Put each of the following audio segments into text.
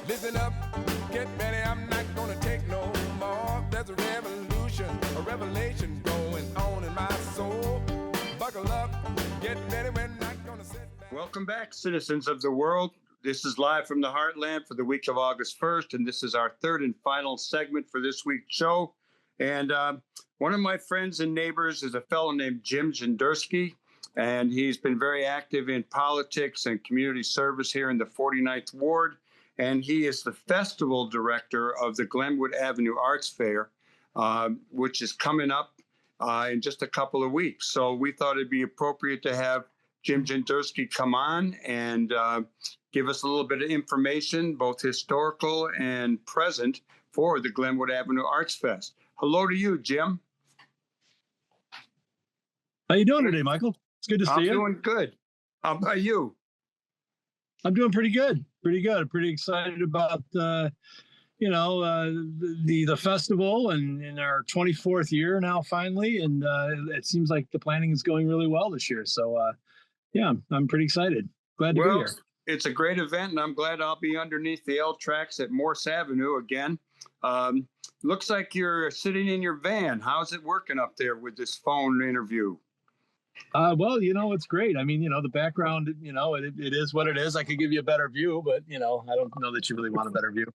Listen up, get ready, I'm not gonna take no more. There's a revolution, a revelation going on in my soul. Buckle up, get ready, we're not gonna sit back. Welcome back, citizens of the world. This is live from the Heartland for the week of August 1st, and this is our third and final segment for this week's show. And one of my friends and neighbors is a fellow named Jim Ginderske, and he's been very active in politics and community service here in the 49th Ward. And he is the festival director of the Glenwood Avenue Arts Fair, which is coming up in just a couple of weeks. So we thought it'd be appropriate to have Jim Ginderske come on and give us a little bit of information, both historical and present, for the Glenwood Avenue Arts Fest. Hello to you, Jim. How you doing today, Michael? It's good to see you. I'm doing good. How about you? I'm doing pretty good. Pretty excited about the festival and in our 24th year now finally, and it seems like the planning is going really well this year. So I'm pretty excited. Glad to be here. It's a great event, and I'm glad I'll be underneath the L tracks at Morse Avenue again. Looks like you're sitting in your van. How's it working up there with this phone interview? Well, it's great. I mean, the background, it is what it is. I could give you a better view, but, I don't know that you really want a better view.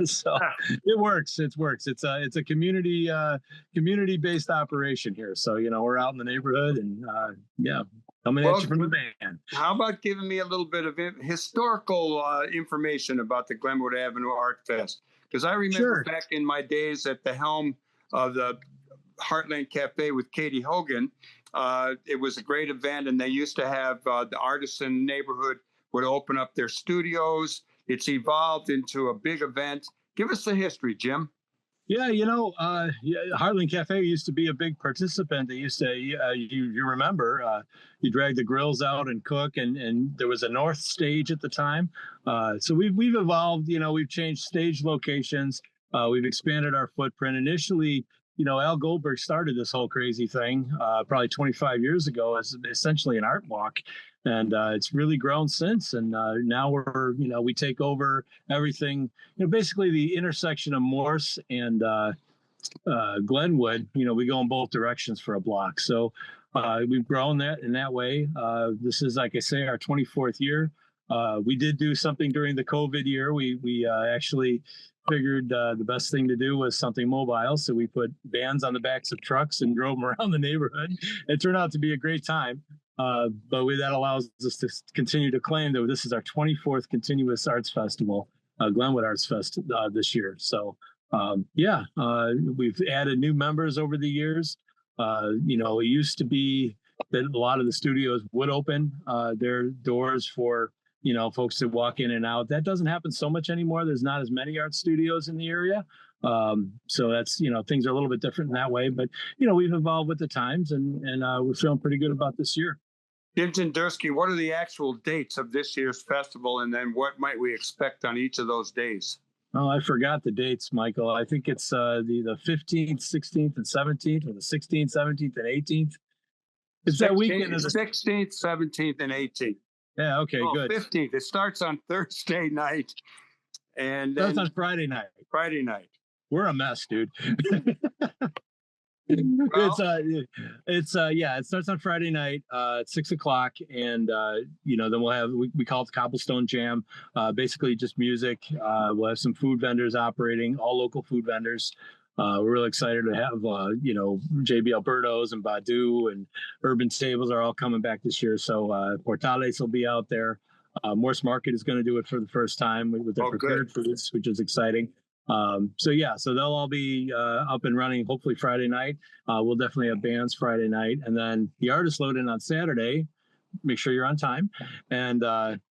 So it works. It works. It's a community-based operation here. So, we're out in the neighborhood and, coming at you from the van. How about giving me a little bit of historical information about the Glenwood Avenue Art Fest? Because I remember back in my days at the helm of the Heartland Cafe with Katie Hogan, it was a great event, and they used to have the artists in the neighborhood would open up their studios. It's evolved into a big event. Give us the history, Jim. Yeah, Heartland Cafe used to be a big participant. They used to, you remember, you drag the grills out and cook, and there was a north stage at the time. So we've evolved. We've changed stage locations. We've expanded our footprint. Initially, Al Goldberg started this whole crazy thing probably 25 years ago as essentially an art walk. And it's really grown since. And now we take over everything, basically the intersection of Morse and Glenwood, we go in both directions for a block. So we've grown that in that way. This is, like I say, our 24th year. We did do something during the COVID year. We actually figured the best thing to do was something mobile. So we put bands on the backs of trucks and drove them around the neighborhood. It turned out to be a great time. But that allows us to continue to claim that this is our 24th continuous arts festival, Glenwood Arts Fest this year. So, we've added new members over the years. It used to be that a lot of the studios would open their doors for folks to walk in and out. That doesn't happen so much anymore. There's not as many art studios in the area. So that's, things are a little bit different in that way. But, we've evolved with the times and we're feeling pretty good about this year. Jim Ginderske, what are the actual dates of this year's festival? And then what might we expect on each of those days? Oh, I forgot the dates, Michael. I think it's the 15th, 16th, and 17th, or the 16th, 17th, and 18th. It's that weekend. The 16th, 17th, and 18th. Yeah, okay, good. 15th. It starts on Thursday night. And then starts on Friday night. Friday night. We're a mess, dude. Well, it starts on Friday night at 6:00, and then we'll have we call it the Cobblestone Jam, basically just music. We'll have some food vendors operating, all local food vendors. We're really excited to have JB Alberto's and Badu and Urban Tables are all coming back this year. So Portales will be out there. Morse Market is going to do it for the first time with their prepared foods, which is exciting. So they'll all be up and running hopefully Friday night. We'll definitely have bands Friday night, and then the artists load in on Saturday. Make sure you're on time, and then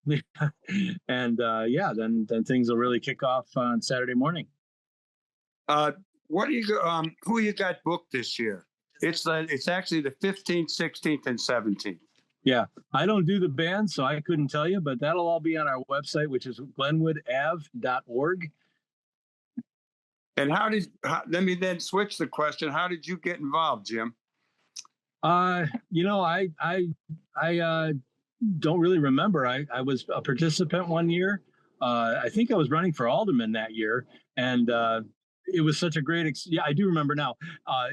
things will really kick off on Saturday morning. What do you who you got booked this year? It's actually the 15th, 16th, and 17th. Yeah, I don't do the band, so I couldn't tell you, but that'll all be on our website, which is glenwoodav.org. And let me then switch the question. How did you get involved, Jim? I don't really remember. I was a participant one year. I think I was running for alderman that year, and it was such a great, I do remember now.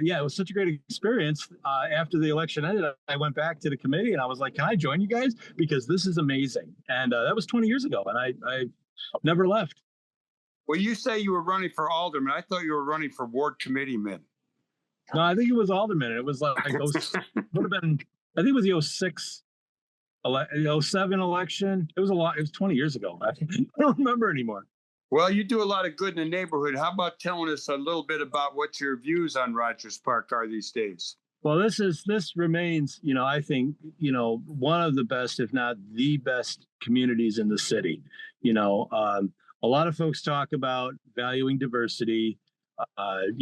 It was such a great experience. After the election ended, I went back to the committee and I was like, can I join you guys? Because this is amazing. And that was 20 years ago, and I never left. Well, you say you were running for alderman. I thought you were running for ward committeeman. No, I think it was alderman. It was like, would have been, I think it was the 06, 07 election. It was a lot. It was 20 years ago. I don't remember anymore. Well, you do a lot of good in the neighborhood. How about telling us a little bit about what your views on Rogers Park are these days? Well, this remains, I think, one of the best, if not the best communities in the city. A lot of folks talk about valuing diversity, and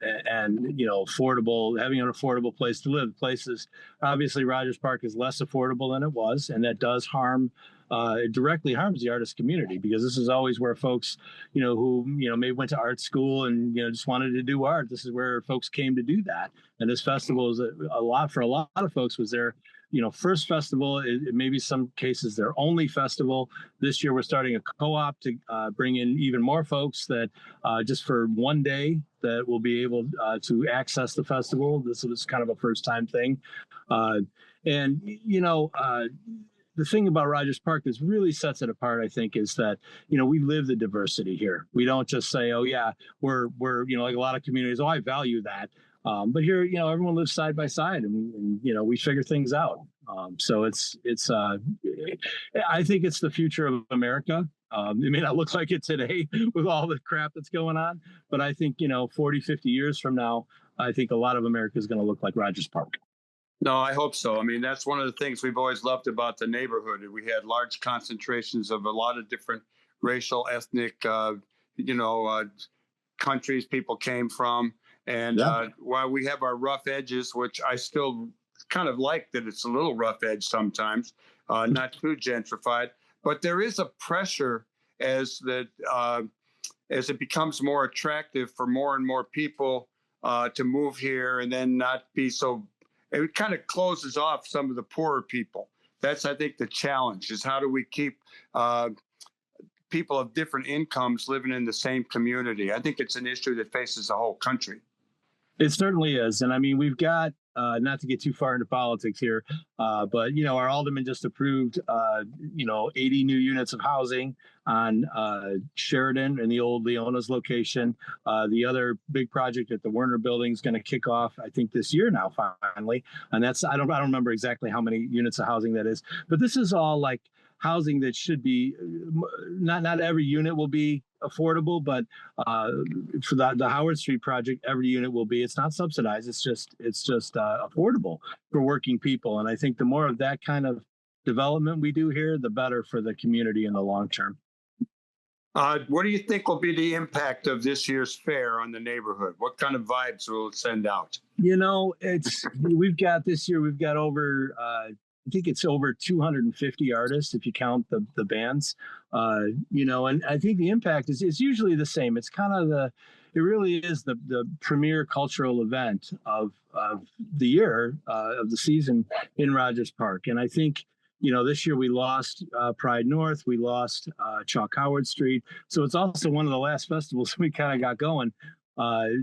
affordable, having an affordable place to live. Places, obviously, Rogers Park is less affordable than it was, and that does harm. It directly harms the artist community, because this is always where folks, who maybe went to art school and just wanted to do art. This is where folks came to do that. And this festival is a lot of folks was their first festival. It maybe some cases their only festival. This year we're starting a co-op to bring in even more folks that just for one day that will be able to access the festival. This was kind of a first time thing, the thing about Rogers Park that really sets it apart, I think, is that, we live the diversity here. We don't just say, oh, yeah, we're like a lot of communities, oh, I value that. But here, everyone lives side by side, and we figure things out. So it's I think it's the future of America. It may not look like it today with all the crap that's going on, but I think, 40, 50 years from now, I think a lot of America is going to look like Rogers Park. No, I hope so. I mean, that's one of the things we've always loved about the neighborhood. We had large concentrations of a lot of different racial, ethnic, countries people came from. And while we have our rough edges, which I still kind of like that it's a little rough edge sometimes, not too gentrified, but there is a pressure as it becomes more attractive for more and more people to move here, and then not be so. It kind of closes off some of the poorer people. That's, I think, the challenge is how do we keep people of different incomes living in the same community? I think it's an issue that faces the whole country. It certainly is. And I mean, we've got, not to get too far into politics here, but, our alderman just approved, 80 new units of housing on Sheridan and the old Leona's location. The other big project at the Werner Building is going to kick off, I think, this year now, finally. And that's, I don't remember exactly how many units of housing that is, but this is all like housing that should be, not every unit will be affordable, but for the Howard Street project, every unit will be. It's not subsidized. It's just affordable for working people. And I think the more of that kind of development we do here, the better for the community in the long term. What do you think will be the impact of this year's fair on the neighborhood? What kind of vibes will it send out? We've got over, I think it's over 250 artists if you count the bands, and I think the impact is usually the same. It's kind of it really is the premier cultural event of the year, of the season in Rogers Park. And I think, this year we lost Pride North, we lost Chalk Howard Street. So it's also one of the last festivals we kind of got going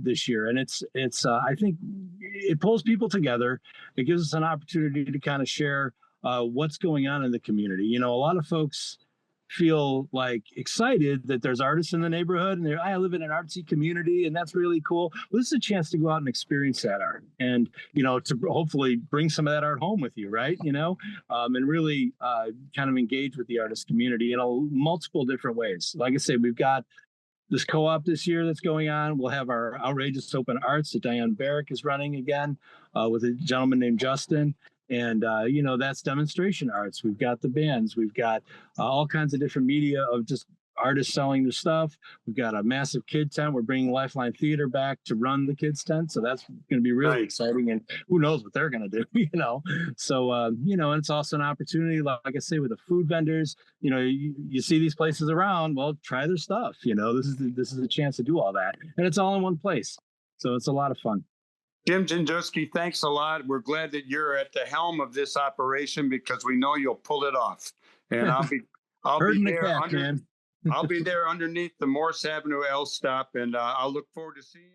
this year. And it's I think it pulls people together. It gives us an opportunity to kind of share what's going on in the community. A lot of folks feel like excited that there's artists in the neighborhood and I live in an artsy community and that's really cool. Well, this is a chance to go out and experience that art and, to hopefully bring some of that art home with you, right? And really kind of engage with the artist community in multiple different ways. Like I say, we've got this co-op this year that's going on. We'll have our Outrageous Open Arts that Diane Barrick is running again with a gentleman named Justin. And, that's demonstration arts. We've got the bands. We've got all kinds of different media of just artists selling their stuff. We've got a massive kid tent. We're bringing Lifeline Theater back to run the kids tent. So that's going to be really exciting. And who knows what they're going to do, So, and it's also an opportunity, like I say, with the food vendors, you see these places around, well, try their stuff. This is a chance to do all that. And it's all in one place. So it's a lot of fun. Jim Ginderske, thanks a lot. We're glad that you're at the helm of this operation because we know you'll pull it off. And I'll be there I'll be there underneath the Morse Avenue L stop, and I'll look forward to seeing you.